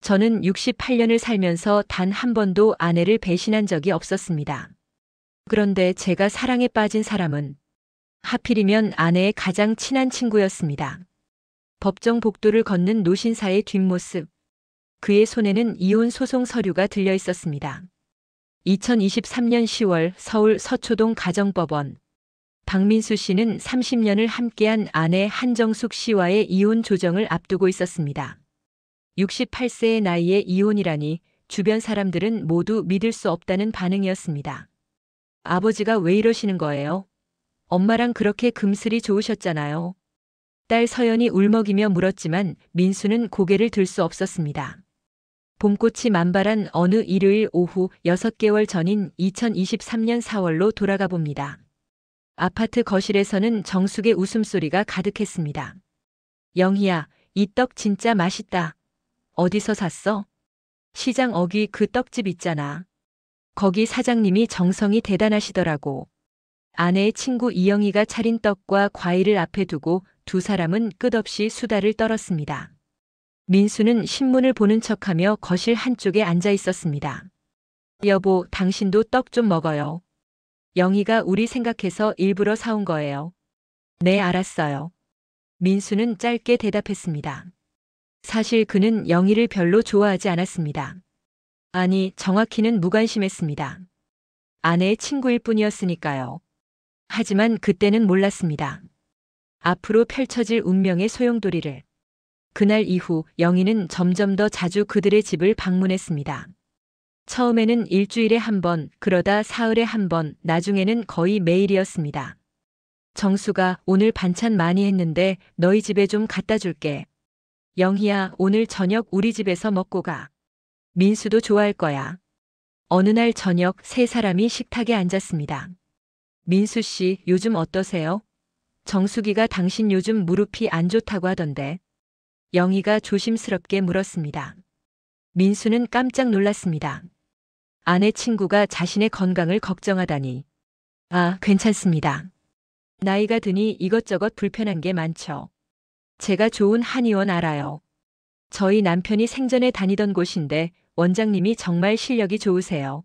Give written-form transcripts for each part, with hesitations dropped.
저는 68년을 살면서 단 한 번도 아내를 배신한 적이 없었습니다. 그런데 제가 사랑에 빠진 사람은 하필이면 아내의 가장 친한 친구였습니다. 법정 복도를 걷는 노신사의 뒷모습. 그의 손에는 이혼 소송 서류가 들려 있었습니다. 2023년 10월 서울 서초동 가정법원. 박민수 씨는 30년을 함께한 아내 한정숙 씨와의 이혼 조정을 앞두고 있었습니다. 68세의 나이에 이혼이라니 주변 사람들은 모두 믿을 수 없다는 반응이었습니다. 아버지가 왜 이러시는 거예요? 엄마랑 그렇게 금슬이 좋으셨잖아요. 딸 서연이 울먹이며 물었지만 민수는 고개를 들 수 없었습니다. 봄꽃이 만발한 어느 일요일 오후 6개월 전인 2023년 4월로 돌아가 봅니다. 아파트 거실에서는 정숙의 웃음소리가 가득했습니다. 영희야, 이 떡 진짜 맛있다. 어디서 샀어? 시장 어귀 그 떡집 있잖아. 거기 사장님이 정성이 대단하시더라고. 아내의 친구 이영희가 차린 떡과 과일을 앞에 두고 두 사람은 끝없이 수다를 떨었습니다. 민수는 신문을 보는 척하며 거실 한쪽에 앉아 있었습니다. 여보, 당신도 떡 좀 먹어요. 영희가 우리 생각해서 일부러 사온 거예요. 네, 알았어요. 민수는 짧게 대답했습니다. 사실 그는 영희를 별로 좋아하지 않았습니다. 아니, 정확히는 무관심했습니다. 아내의 친구일 뿐이었으니까요. 하지만 그때는 몰랐습니다. 앞으로 펼쳐질 운명의 소용돌이를. 그날 이후 영희는 점점 더 자주 그들의 집을 방문했습니다. 처음에는 일주일에 한 번, 그러다 사흘에 한 번, 나중에는 거의 매일이었습니다. 정수가 오늘 반찬 많이 했는데 너희 집에 좀 갖다 줄게. 영희야, 오늘 저녁 우리 집에서 먹고 가. 민수도 좋아할 거야. 어느 날 저녁 세 사람이 식탁에 앉았습니다. 민수 씨, 요즘 어떠세요? 정수기가 당신 요즘 무릎이 안 좋다고 하던데. 영희가 조심스럽게 물었습니다. 민수는 깜짝 놀랐습니다. 아내 친구가 자신의 건강을 걱정하다니. 아, 괜찮습니다. 나이가 드니 이것저것 불편한 게 많죠. 제가 좋은 한의원 알아요. 저희 남편이 생전에 다니던 곳인데 원장님이 정말 실력이 좋으세요.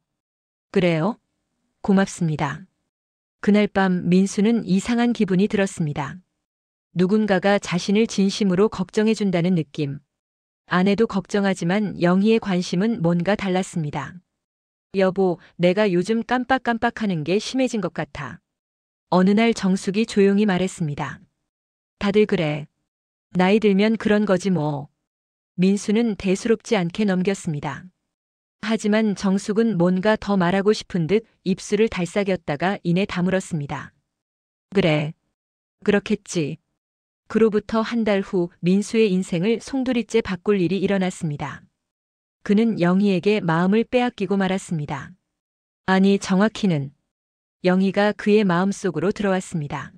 그래요? 고맙습니다. 그날 밤 민수는 이상한 기분이 들었습니다. 누군가가 자신을 진심으로 걱정해준다는 느낌. 아내도 걱정하지만 영희의 관심은 뭔가 달랐습니다. 여보, 내가 요즘 깜빡깜빡하는 게 심해진 것 같아. 어느 날 정숙이 조용히 말했습니다. 다들 그래. 나이 들면 그런 거지 뭐. 민수는 대수롭지 않게 넘겼습니다. 하지만 정숙은 뭔가 더 말하고 싶은 듯 입술을 달싹였다가 이내 다물었습니다. 그래. 그렇겠지. 그로부터 한 달 후 민수의 인생을 송두리째 바꿀 일이 일어났습니다. 그는 영희에게 마음을 빼앗기고 말았습니다. 아니, 정확히는 영희가 그의 마음속으로 들어왔습니다.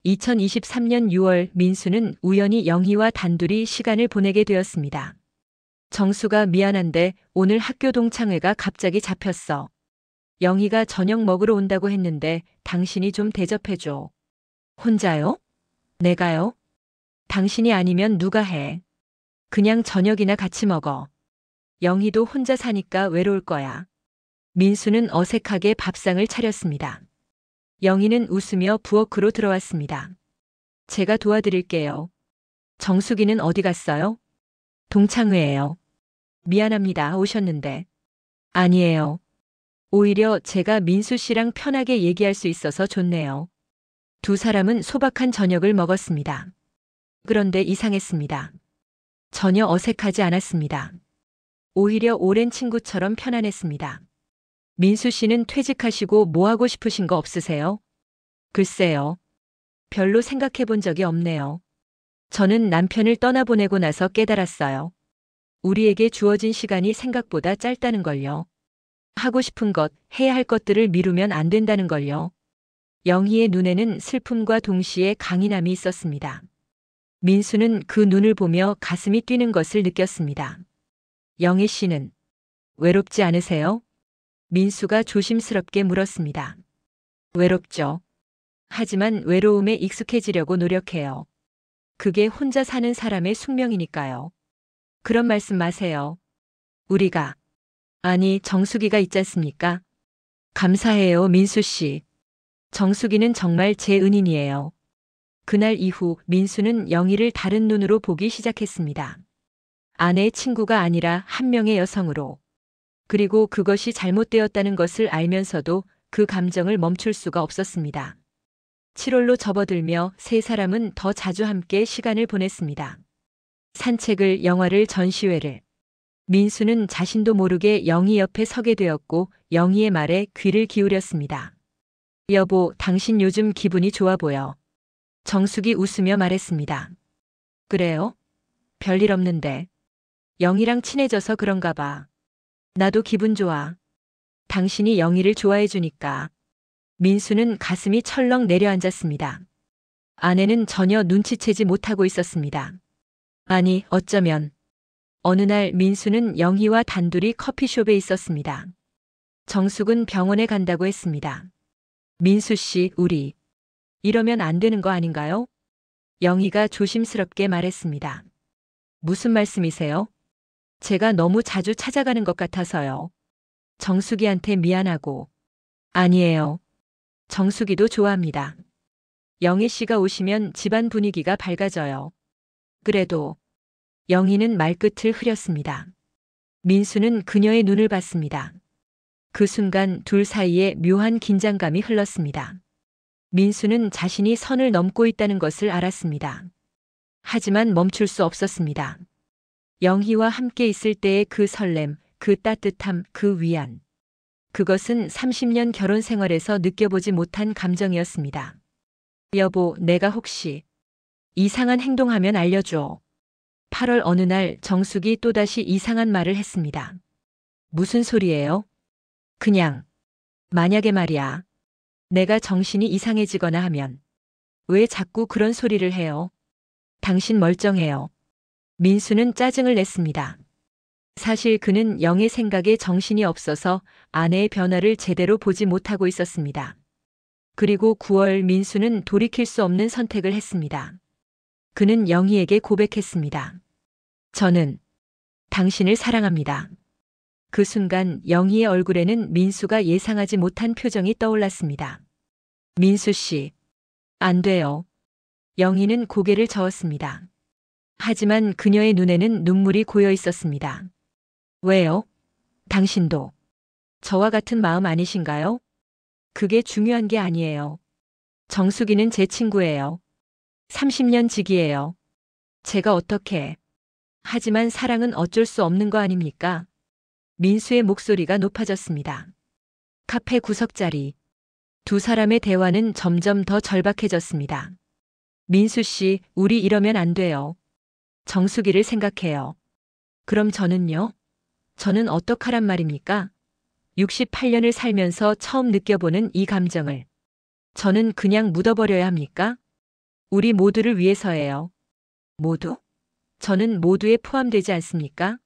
2023년 6월 민수는 우연히 영희와 단둘이 시간을 보내게 되었습니다. 정수가 미안한데 오늘 학교 동창회가 갑자기 잡혔어. 영희가 저녁 먹으러 온다고 했는데 당신이 좀 대접해줘. 혼자요? 내가요? 당신이 아니면 누가 해? 그냥 저녁이나 같이 먹어. 영희도 혼자 사니까 외로울 거야. 민수는 어색하게 밥상을 차렸습니다. 영희는 웃으며 부엌으로 들어왔습니다. 제가 도와드릴게요. 정수기는 어디 갔어요? 동창회예요. 미안합니다. 오셨는데. 아니에요. 오히려 제가 민수 씨랑 편하게 얘기할 수 있어서 좋네요. 두 사람은 소박한 저녁을 먹었습니다. 그런데 이상했습니다. 전혀 어색하지 않았습니다. 오히려 오랜 친구처럼 편안했습니다. 민수 씨는 퇴직하시고 뭐 하고 싶으신 거 없으세요? 글쎄요. 별로 생각해 본 적이 없네요. 저는 남편을 떠나보내고 나서 깨달았어요. 우리에게 주어진 시간이 생각보다 짧다는 걸요. 하고 싶은 것, 해야 할 것들을 미루면 안 된다는 걸요. 영희의 눈에는 슬픔과 동시에 강인함이 있었습니다. 민수는 그 눈을 보며 가슴이 뛰는 것을 느꼈습니다. 영희 씨는 외롭지 않으세요? 민수가 조심스럽게 물었습니다. 외롭죠. 하지만 외로움에 익숙해지려고 노력해요. 그게 혼자 사는 사람의 숙명이니까요. 그런 말씀 마세요. 우리가, 아니, 정수기가 있지 않습니까? 감사해요, 민수 씨. 정수기는 정말 제 은인이에요. 그날 이후 민수는 영희를 다른 눈으로 보기 시작했습니다. 아내의 친구가 아니라 한 명의 여성으로. 그리고 그것이 잘못되었다는 것을 알면서도 그 감정을 멈출 수가 없었습니다. 7월로 접어들며 세 사람은 더 자주 함께 시간을 보냈습니다. 산책을, 영화를, 전시회를. 민수는 자신도 모르게 영희 옆에 서게 되었고 영희의 말에 귀를 기울였습니다. 여보, 당신 요즘 기분이 좋아 보여. 정숙이 웃으며 말했습니다. 그래요? 별일 없는데. 영희랑 친해져서 그런가 봐. 나도 기분 좋아. 당신이 영희를 좋아해 주니까. 민수는 가슴이 철렁 내려앉았습니다. 아내는 전혀 눈치채지 못하고 있었습니다. 아니, 어쩌면. 어느 날 민수는 영희와 단둘이 커피숍에 있었습니다. 정숙은 병원에 간다고 했습니다. 민수 씨, 우리 이러면 안 되는 거 아닌가요? 영희가 조심스럽게 말했습니다. 무슨 말씀이세요? 제가 너무 자주 찾아가는 것 같아서요. 정숙이한테 미안하고. 아니에요. 정숙이도 좋아합니다. 영희 씨가 오시면 집안 분위기가 밝아져요. 그래도. 영희는 말끝을 흐렸습니다. 민수는 그녀의 눈을 봤습니다. 그 순간 둘 사이에 묘한 긴장감이 흘렀습니다. 민수는 자신이 선을 넘고 있다는 것을 알았습니다. 하지만 멈출 수 없었습니다. 영희와 함께 있을 때의 그 설렘, 그 따뜻함, 그 위안. 그것은 30년 결혼 생활에서 느껴보지 못한 감정이었습니다. 여보, 내가 혹시 이상한 행동하면 알려줘. 8월 어느 날 정숙이 또다시 이상한 말을 했습니다. 무슨 소리예요? 그냥, 만약에 말이야. 내가 정신이 이상해지거나 하면 왜 자꾸 그런 소리를 해요? 당신 멀쩡해요. 민수는 짜증을 냈습니다. 사실 그는 영의 생각에 정신이 없어서 아내의 변화를 제대로 보지 못하고 있었습니다. 그리고 9월 민수는 돌이킬 수 없는 선택을 했습니다. 그는 영희에게 고백했습니다. 저는 당신을 사랑합니다. 그 순간 영희의 얼굴에는 민수가 예상하지 못한 표정이 떠올랐습니다. 민수 씨, 안 돼요. 영희는 고개를 저었습니다. 하지만 그녀의 눈에는 눈물이 고여 있었습니다. 왜요? 당신도 저와 같은 마음 아니신가요? 그게 중요한 게 아니에요. 정숙이는 제 친구예요. 30년 지기예요. 제가 어떻게. 하지만 사랑은 어쩔 수 없는 거 아닙니까? 민수의 목소리가 높아졌습니다. 카페 구석자리. 두 사람의 대화는 점점 더 절박해졌습니다. 민수 씨, 우리 이러면 안 돼요. 정숙이를 생각해요. 그럼 저는요? 저는 어떡하란 말입니까? 68년을 살면서 처음 느껴보는 이 감정을. 저는 그냥 묻어버려야 합니까? 우리 모두를 위해서예요. 모두? 저는 모두에 포함되지 않습니까?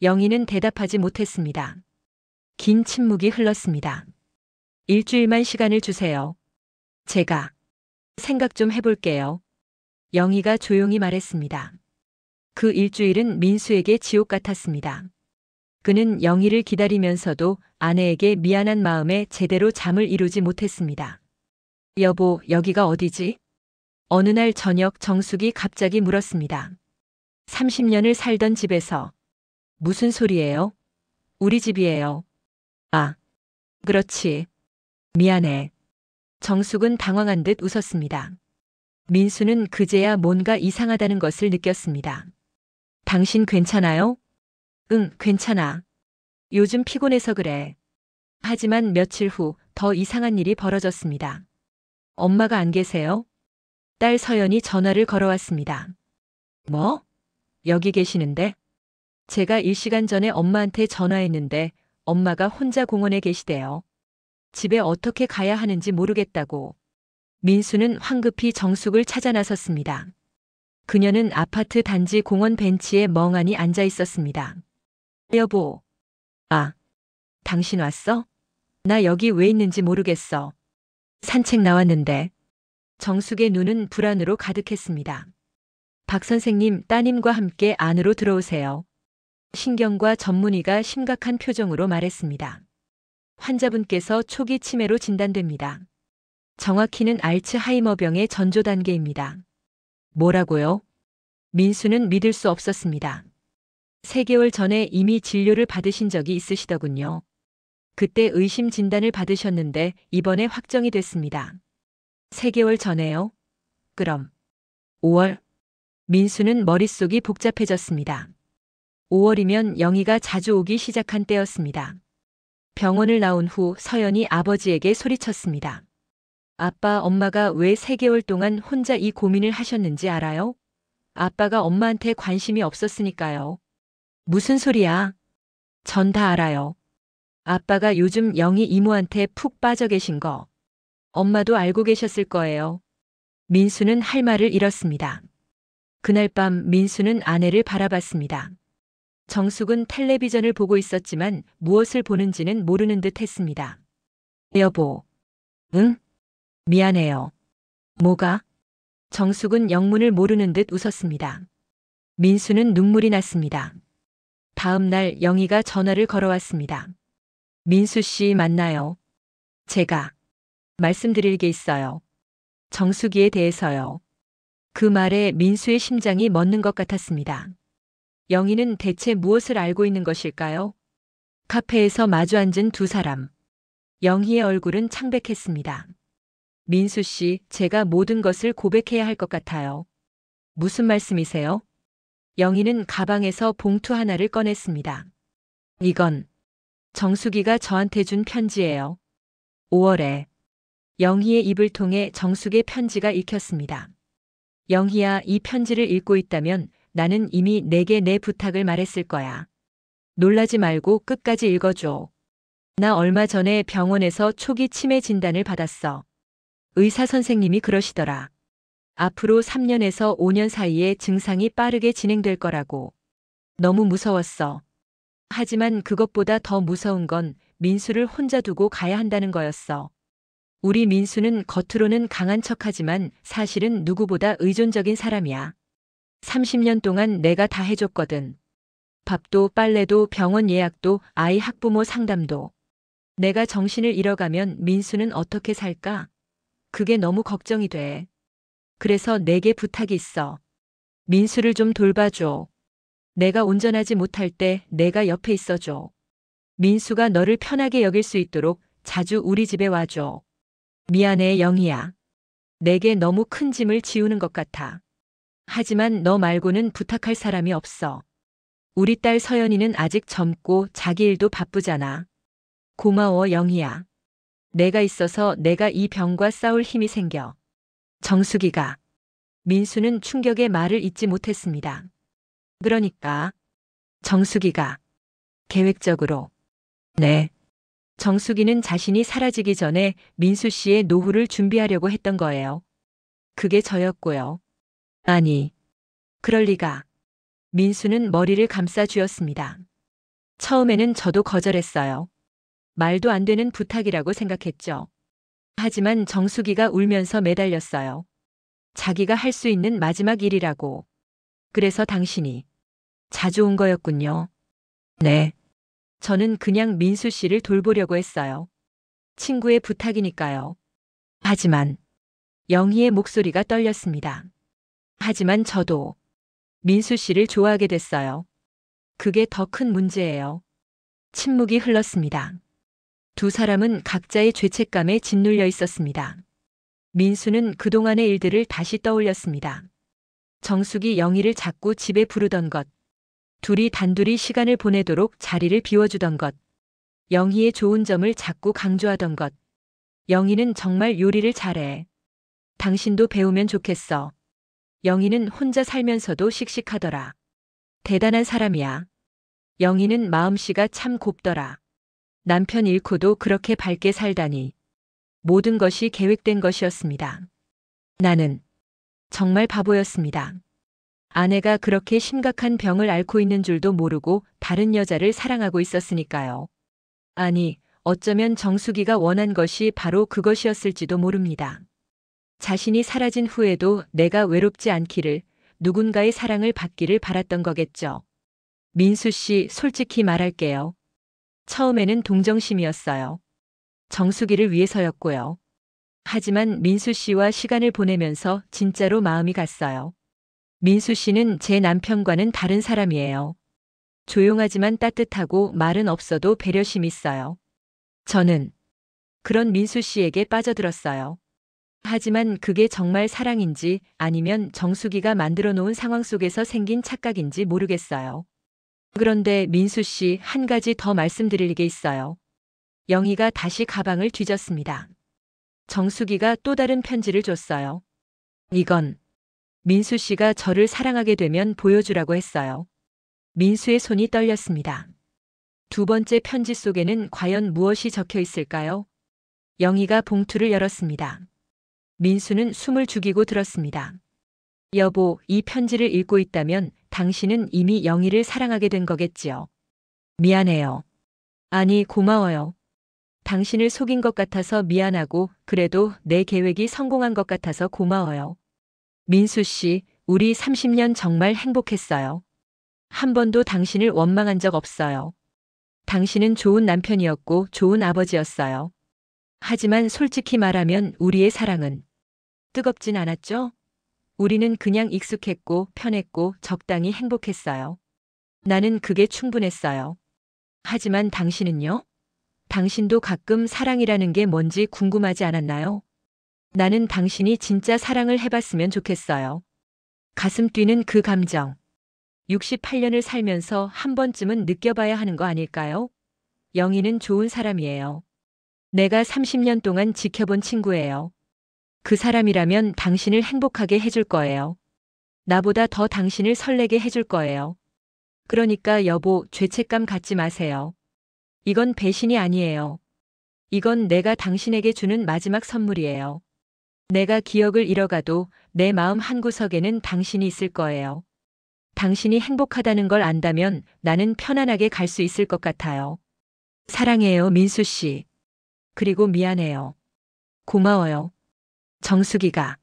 영희는 대답하지 못했습니다. 긴 침묵이 흘렀습니다. 일주일만 시간을 주세요. 제가 생각 좀 해볼게요. 영희가 조용히 말했습니다. 그 일주일은 민수에게 지옥 같았습니다. 그는 영희를 기다리면서도 아내에게 미안한 마음에 제대로 잠을 이루지 못했습니다. 여보, 여기가 어디지? 어느 날 저녁 정숙이 갑자기 물었습니다. 30년을 살던 집에서. 무슨 소리예요? 우리 집이에요. 아, 그렇지. 미안해. 정숙은 당황한 듯 웃었습니다. 민수는 그제야 뭔가 이상하다는 것을 느꼈습니다. 당신 괜찮아요? 응, 괜찮아. 요즘 피곤해서 그래. 하지만 며칠 후 더 이상한 일이 벌어졌습니다. 엄마가 안 계세요? 딸 서연이 전화를 걸어왔습니다. 뭐? 여기 계시는데? 제가 1시간 전에 엄마한테 전화했는데 엄마가 혼자 공원에 계시대요. 집에 어떻게 가야 하는지 모르겠다고. 민수는 황급히 정숙을 찾아 나섰습니다. 그녀는 아파트 단지 공원 벤치에 멍하니 앉아 있었습니다. 여보. 아, 당신 왔어? 나 여기 왜 있는지 모르겠어. 산책 나왔는데. 정숙의 눈은 불안으로 가득했습니다. 박 선생님, 따님과 함께 안으로 들어오세요. 신경과 전문의가 심각한 표정으로 말했습니다. 환자분께서 초기 치매로 진단됩니다. 정확히는 알츠하이머병의 전조 단계입니다. 뭐라고요? 민수는 믿을 수 없었습니다. 3개월 전에 이미 진료를 받으신 적이 있으시더군요. 그때 의심 진단을 받으셨는데 이번에 확정이 됐습니다. 3개월 전에요? 그럼 5월? 민수는 머릿속이 복잡해졌습니다. 5월이면 영희가 자주 오기 시작한 때였습니다. 병원을 나온 후 서연이 아버지에게 소리쳤습니다. 아빠, 엄마가 왜 3개월 동안 혼자 이 고민을 하셨는지 알아요? 아빠가 엄마한테 관심이 없었으니까요. 무슨 소리야? 전 다 알아요. 아빠가 요즘 영희 이모한테 푹 빠져 계신 거. 엄마도 알고 계셨을 거예요. 민수는 할 말을 잃었습니다. 그날 밤 민수는 아내를 바라봤습니다. 정숙은 텔레비전을 보고 있었지만 무엇을 보는지는 모르는 듯 했습니다. 여보. 응? 미안해요. 뭐가? 정숙은 영문을 모르는 듯 웃었습니다. 민수는 눈물이 났습니다. 다음 날 영희가 전화를 걸어왔습니다. 민수 씨 맞나요? 제가 말씀드릴 게 있어요. 정숙이에 대해서요. 그 말에 민수의 심장이 멎는 것 같았습니다. 영희는 대체 무엇을 알고 있는 것일까요? 카페에서 마주 앉은 두 사람. 영희의 얼굴은 창백했습니다. 민수 씨, 제가 모든 것을 고백해야 할 것 같아요. 무슨 말씀이세요? 영희는 가방에서 봉투 하나를 꺼냈습니다. 이건 정숙이가 저한테 준 편지예요. 5월에. 영희의 입을 통해 정숙의 편지가 읽혔습니다. 영희야, 이 편지를 읽고 있다면 나는 이미 내게 내 부탁을 말했을 거야. 놀라지 말고 끝까지 읽어줘. 나 얼마 전에 병원에서 초기 치매 진단을 받았어. 의사 선생님이 그러시더라. 앞으로 3년에서 5년 사이에 증상이 빠르게 진행될 거라고. 너무 무서웠어. 하지만 그것보다 더 무서운 건 민수를 혼자 두고 가야 한다는 거였어. 우리 민수는 겉으로는 강한 척하지만 사실은 누구보다 의존적인 사람이야. 30년 동안 내가 다 해줬거든. 밥도 빨래도 병원 예약도 아이 학부모 상담도. 내가 정신을 잃어가면 민수는 어떻게 살까? 그게 너무 걱정이 돼. 그래서 내게 부탁이 있어. 민수를 좀 돌봐줘. 내가 운전하지 못할 때 내가 옆에 있어줘. 민수가 너를 편하게 여길 수 있도록 자주 우리 집에 와줘. 미안해, 영희야. 내게 너무 큰 짐을 지우는 것 같아. 하지만 너 말고는 부탁할 사람이 없어. 우리 딸 서연이는 아직 젊고 자기 일도 바쁘잖아. 고마워, 영희야. 내가 있어서 내가 이 병과 싸울 힘이 생겨. 정숙이가. 민수는 충격의 말을 잇지 못했습니다. 그러니까 정숙이가 계획적으로. 네. 정숙이는 자신이 사라지기 전에 민수 씨의 노후를 준비하려고 했던 거예요. 그게 저였고요. 아니, 그럴 리가. 민수는 머리를 감싸 쥐었습니다. 처음에는 저도 거절했어요. 말도 안 되는 부탁이라고 생각했죠. 하지만 정숙이가 울면서 매달렸어요. 자기가 할 수 있는 마지막 일이라고. 그래서 당신이 자주 온 거였군요. 네. 저는 그냥 민수 씨를 돌보려고 했어요. 친구의 부탁이니까요. 하지만 영희의 목소리가 떨렸습니다. 하지만 저도 민수 씨를 좋아하게 됐어요. 그게 더 큰 문제예요. 침묵이 흘렀습니다. 두 사람은 각자의 죄책감에 짓눌려 있었습니다. 민수는 그동안의 일들을 다시 떠올렸습니다. 정숙이 영희를 자꾸 집에 부르던 것, 둘이 단둘이 시간을 보내도록 자리를 비워주던 것, 영희의 좋은 점을 자꾸 강조하던 것. 영희는 정말 요리를 잘해. 당신도 배우면 좋겠어. 영희는 혼자 살면서도 씩씩하더라. 대단한 사람이야. 영희는 마음씨가 참 곱더라. 남편 잃고도 그렇게 밝게 살다니. 모든 것이 계획된 것이었습니다. 나는 정말 바보였습니다. 아내가 그렇게 심각한 병을 앓고 있는 줄도 모르고 다른 여자를 사랑하고 있었으니까요. 아니, 어쩌면 정숙이가 원한 것이 바로 그것이었을지도 모릅니다. 자신이 사라진 후에도 내가 외롭지 않기를, 누군가의 사랑을 받기를 바랐던 거겠죠. 민수 씨, 솔직히 말할게요. 처음에는 동정심이었어요. 정수기를 위해서였고요. 하지만 민수 씨와 시간을 보내면서 진짜로 마음이 갔어요. 민수 씨는 제 남편과는 다른 사람이에요. 조용하지만 따뜻하고 말은 없어도 배려심 있어요. 저는 그런 민수 씨에게 빠져들었어요. 하지만 그게 정말 사랑인지 아니면 정수기가 만들어 놓은 상황 속에서 생긴 착각인지 모르겠어요. 그런데 민수 씨, 한 가지 더 말씀드릴 게 있어요. 영희가 다시 가방을 뒤졌습니다. 정수기가 또 다른 편지를 줬어요. 이건 민수 씨가 저를 사랑하게 되면 보여주라고 했어요. 민수의 손이 떨렸습니다. 두 번째 편지 속에는 과연 무엇이 적혀 있을까요? 영희가 봉투를 열었습니다. 민수는 숨을 죽이고 들었습니다. 여보, 이 편지를 읽고 있다면 당신은 이미 영희를 사랑하게 된 거겠지요. 미안해요. 아니, 고마워요. 당신을 속인 것 같아서 미안하고 그래도 내 계획이 성공한 것 같아서 고마워요. 민수 씨, 우리 30년 정말 행복했어요. 한 번도 당신을 원망한 적 없어요. 당신은 좋은 남편이었고 좋은 아버지였어요. 하지만 솔직히 말하면 우리의 사랑은 뜨겁진 않았죠? 우리는 그냥 익숙했고 편했고 적당히 행복했어요. 나는 그게 충분했어요. 하지만 당신은요? 당신도 가끔 사랑이라는 게 뭔지 궁금하지 않았나요? 나는 당신이 진짜 사랑을 해봤으면 좋겠어요. 가슴 뛰는 그 감정. 68년을 살면서 한 번쯤은 느껴봐야 하는 거 아닐까요? 영희는 좋은 사람이에요. 내가 30년 동안 지켜본 친구예요. 그 사람이라면 당신을 행복하게 해줄 거예요. 나보다 더 당신을 설레게 해줄 거예요. 그러니까 여보, 죄책감 갖지 마세요. 이건 배신이 아니에요. 이건 내가 당신에게 주는 마지막 선물이에요. 내가 기억을 잃어가도 내 마음 한구석에는 당신이 있을 거예요. 당신이 행복하다는 걸 안다면 나는 편안하게 갈 수 있을 것 같아요. 사랑해요, 민수 씨. 그리고 미안해요. 고마워요. 정수기가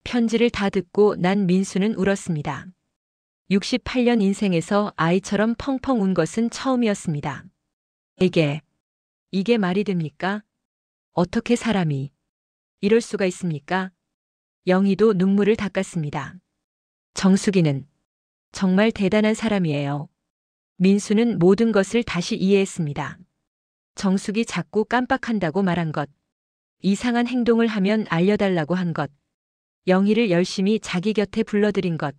편지를 다 듣고 난 민수는 울었습니다. 68년 인생에서 아이처럼 펑펑 운 것은 처음이었습니다. 이게 말이 됩니까? 어떻게 사람이 이럴 수가 있습니까? 영희도 눈물을 닦았습니다. 정수기는 정말 대단한 사람이에요. 민수는 모든 것을 다시 이해했습니다. 정수기 자꾸 깜빡한다고 말한 것, 이상한 행동을 하면 알려달라고 한 것, 영희를 열심히 자기 곁에 불러들인 것,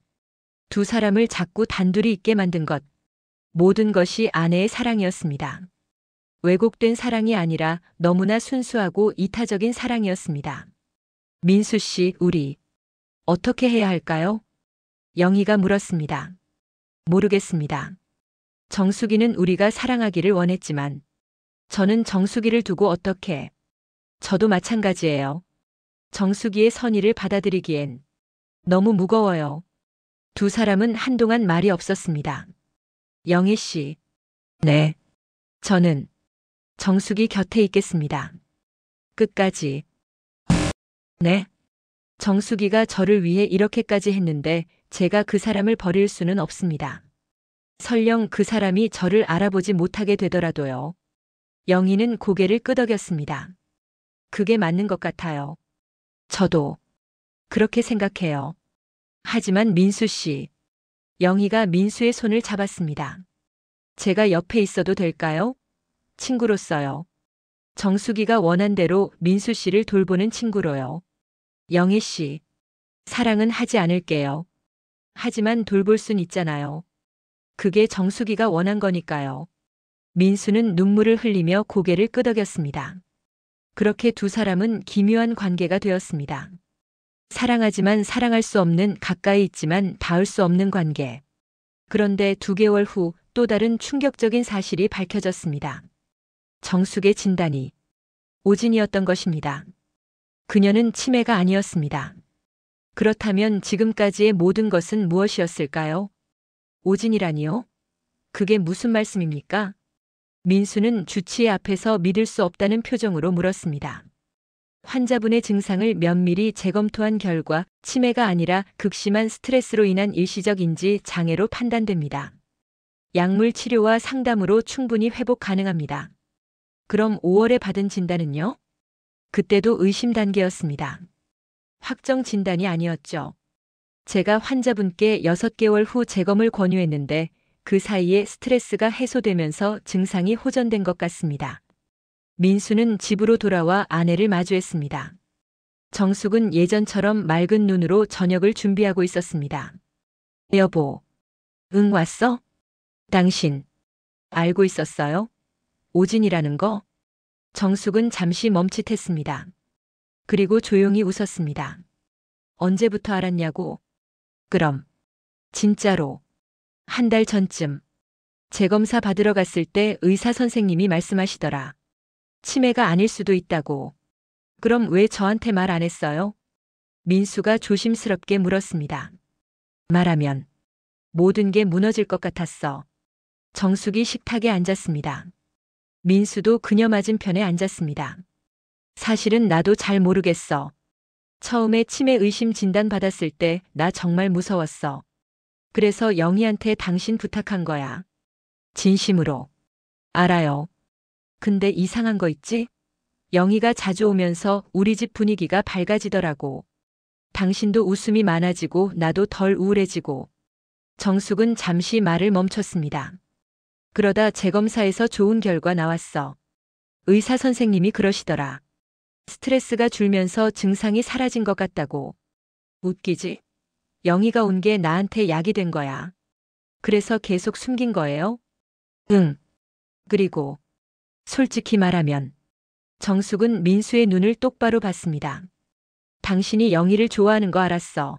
두 사람을 자꾸 단둘이 있게 만든 것, 모든 것이 아내의 사랑이었습니다. 왜곡된 사랑이 아니라 너무나 순수하고 이타적인 사랑이었습니다. 민수 씨, 우리 어떻게 해야 할까요? 영희가 물었습니다. 모르겠습니다. 정수기는 우리가 사랑하기를 원했지만 저는 정수기를 두고 어떻게. 저도 마찬가지예요. 정수기의 선의를 받아들이기엔 너무 무거워요. 두 사람은 한동안 말이 없었습니다. 영희 씨. 네. 저는 정수기 곁에 있겠습니다. 끝까지. 네. 정수기가 저를 위해 이렇게까지 했는데 제가 그 사람을 버릴 수는 없습니다. 설령 그 사람이 저를 알아보지 못하게 되더라도요. 영희는 고개를 끄덕였습니다. 그게 맞는 것 같아요. 저도 그렇게 생각해요. 하지만 민수 씨. 영희가 민수의 손을 잡았습니다. 제가 옆에 있어도 될까요? 친구로서요. 정수기가 원한 대로 민수 씨를 돌보는 친구로요. 영희 씨. 사랑은 하지 않을게요. 하지만 돌볼 순 있잖아요. 그게 정수기가 원한 거니까요. 민수는 눈물을 흘리며 고개를 끄덕였습니다. 그렇게 두 사람은 기묘한 관계가 되었습니다. 사랑하지만 사랑할 수 없는, 가까이 있지만 닿을 수 없는 관계. 그런데 2개월 후 또 다른 충격적인 사실이 밝혀졌습니다. 정숙의 진단이 오진이었던 것입니다. 그녀는 치매가 아니었습니다. 그렇다면 지금까지의 모든 것은 무엇이었을까요? 오진이라니요? 그게 무슨 말씀입니까? 민수는 주치의 앞에서 믿을 수 없다는 표정으로 물었습니다. 환자분의 증상을 면밀히 재검토한 결과 치매가 아니라 극심한 스트레스로 인한 일시적 인지 장애로 판단됩니다. 약물 치료와 상담으로 충분히 회복 가능합니다. 그럼 5월에 받은 진단은요? 그때도 의심 단계였습니다. 확정 진단이 아니었죠. 제가 환자분께 6개월 후 재검을 권유했는데 그 사이에 스트레스가 해소되면서 증상이 호전된 것 같습니다. 민수는 집으로 돌아와 아내를 마주했습니다. 정숙은 예전처럼 맑은 눈으로 저녁을 준비하고 있었습니다. 여보, 응 왔어? 당신, 알고 있었어요? 오진이라는 거? 정숙은 잠시 멈칫했습니다. 그리고 조용히 웃었습니다. 언제부터 알았냐고? 그럼, 진짜로. 한 달 전쯤, 재검사 받으러 갔을 때 의사 선생님이 말씀하시더라. 치매가 아닐 수도 있다고. 그럼 왜 저한테 말 안 했어요? 민수가 조심스럽게 물었습니다. 말하면 모든 게 무너질 것 같았어. 정숙이 식탁에 앉았습니다. 민수도 그녀 맞은편에 앉았습니다. 사실은 나도 잘 모르겠어. 처음에 치매 의심 진단 받았을 때 나 정말 무서웠어. 그래서 영희한테 당신 부탁한 거야. 진심으로. 알아요. 근데 이상한 거 있지? 영희가 자주 오면서 우리 집 분위기가 밝아지더라고. 당신도 웃음이 많아지고 나도 덜 우울해지고. 정숙은 잠시 말을 멈췄습니다. 그러다 재검사에서 좋은 결과 나왔어. 의사 선생님이 그러시더라. 스트레스가 줄면서 증상이 사라진 것 같다고. 웃기지? 영희가 온 게 나한테 약이 된 거야. 그래서 계속 숨긴 거예요? 응. 그리고 솔직히 말하면 정숙은 민수의 눈을 똑바로 봤습니다. 당신이 영희를 좋아하는 거 알았어.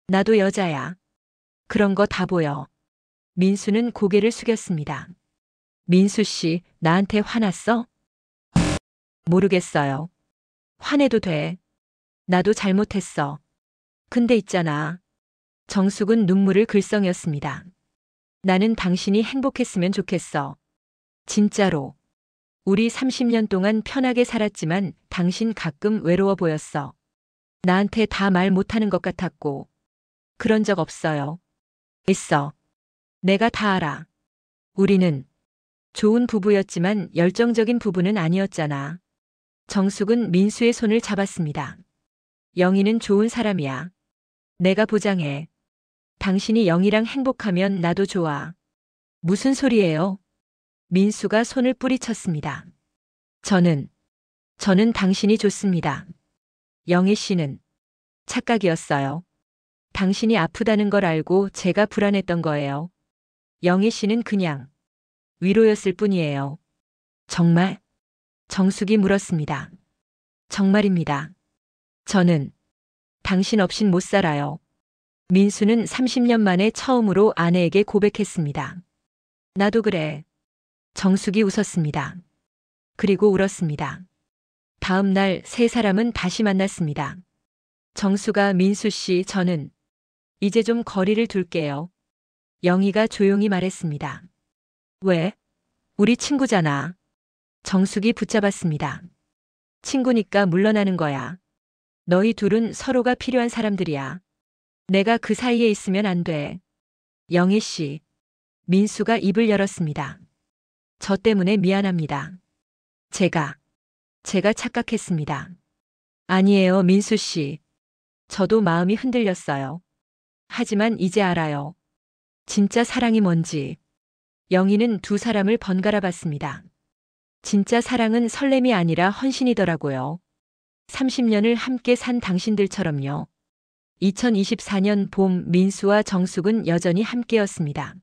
나도 여자야. 그런 거 다 보여. 민수는 고개를 숙였습니다. 민수 씨, 나한테 화났어? 모르겠어요. 화내도 돼. 나도 잘못했어. 근데 있잖아. 정숙은 눈물을 글썽였습니다. 나는 당신이 행복했으면 좋겠어. 진짜로. 우리 30년 동안 편하게 살았지만 당신 가끔 외로워 보였어. 나한테 다 말 못하는 것 같았고. 그런 적 없어요. 있어. 내가 다 알아. 우리는 좋은 부부였지만 열정적인 부부는 아니었잖아. 정숙은 민수의 손을 잡았습니다. 영희는 좋은 사람이야. 내가 보장해. 당신이 영희랑 행복하면 나도 좋아. 무슨 소리예요? 민수가 손을 뿌리쳤습니다. 저는 당신이 좋습니다. 영희 씨는 착각이었어요. 당신이 아프다는 걸 알고 제가 불안했던 거예요. 영희 씨는 그냥 위로였을 뿐이에요. 정말? 정숙이 물었습니다. 정말입니다. 저는 당신 없인 못 살아요. 민수는 30년 만에 처음으로 아내에게 고백했습니다. 나도 그래. 정숙이 웃었습니다. 그리고 울었습니다. 다음 날 세 사람은 다시 만났습니다. 정수가 민수 씨, 저는 이제 좀 거리를 둘게요. 영희가 조용히 말했습니다. 왜? 우리 친구잖아. 정숙이 붙잡았습니다. 친구니까 물러나는 거야. 너희 둘은 서로가 필요한 사람들이야. 내가 그 사이에 있으면 안 돼. 영희 씨. 민수가 입을 열었습니다. 저 때문에 미안합니다. 제가 착각했습니다. 아니에요, 민수 씨. 저도 마음이 흔들렸어요. 하지만 이제 알아요. 진짜 사랑이 뭔지. 영희는 두 사람을 번갈아 봤습니다. 진짜 사랑은 설렘이 아니라 헌신이더라고요. 30년을 함께 산 당신들처럼요. 2024년 봄 민수와 정숙은 여전히 함께였습니다.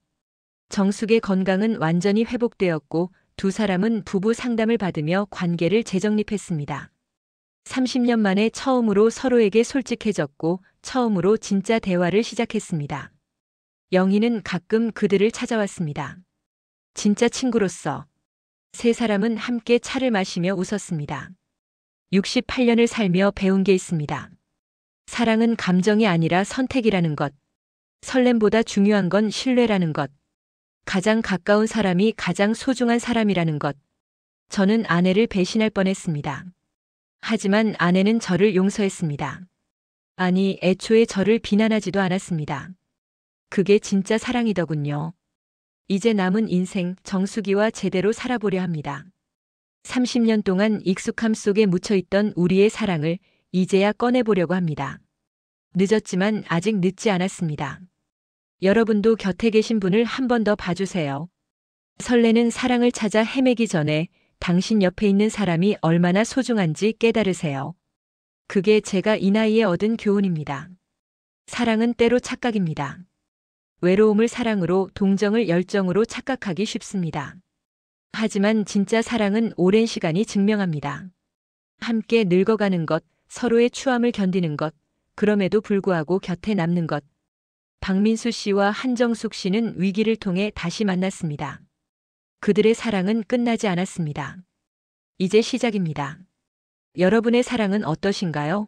정숙의 건강은 완전히 회복되었고 두 사람은 부부 상담을 받으며 관계를 재정립했습니다. 30년 만에 처음으로 서로에게 솔직해졌고 처음으로 진짜 대화를 시작했습니다. 영희는 가끔 그들을 찾아왔습니다. 진짜 친구로서. 세 사람은 함께 차를 마시며 웃었습니다. 68년을 살며 배운 게 있습니다. 사랑은 감정이 아니라 선택이라는 것. 설렘보다 중요한 건 신뢰라는 것. 가장 가까운 사람이 가장 소중한 사람이라는 것. 저는 아내를 배신할 뻔했습니다. 하지만 아내는 저를 용서했습니다. 아니, 애초에 저를 비난하지도 않았습니다. 그게 진짜 사랑이더군요. 이제 남은 인생 정수기와 제대로 살아보려 합니다. 30년 동안 익숙함 속에 묻혀있던 우리의 사랑을 이제야 꺼내보려고 합니다. 늦었지만 아직 늦지 않았습니다. 여러분도 곁에 계신 분을 한 번 더 봐주세요. 설레는 사랑을 찾아 헤매기 전에 당신 옆에 있는 사람이 얼마나 소중한지 깨달으세요. 그게 제가 이 나이에 얻은 교훈입니다. 사랑은 때로 착각입니다. 외로움을 사랑으로, 동정을 열정으로 착각하기 쉽습니다. 하지만 진짜 사랑은 오랜 시간이 증명합니다. 함께 늙어가는 것, 서로의 추함을 견디는 것, 그럼에도 불구하고 곁에 남는 것. 박민수 씨와 한정숙 씨는 위기를 통해 다시 만났습니다. 그들의 사랑은 끝나지 않았습니다. 이제 시작입니다. 여러분의 사랑은 어떠신가요?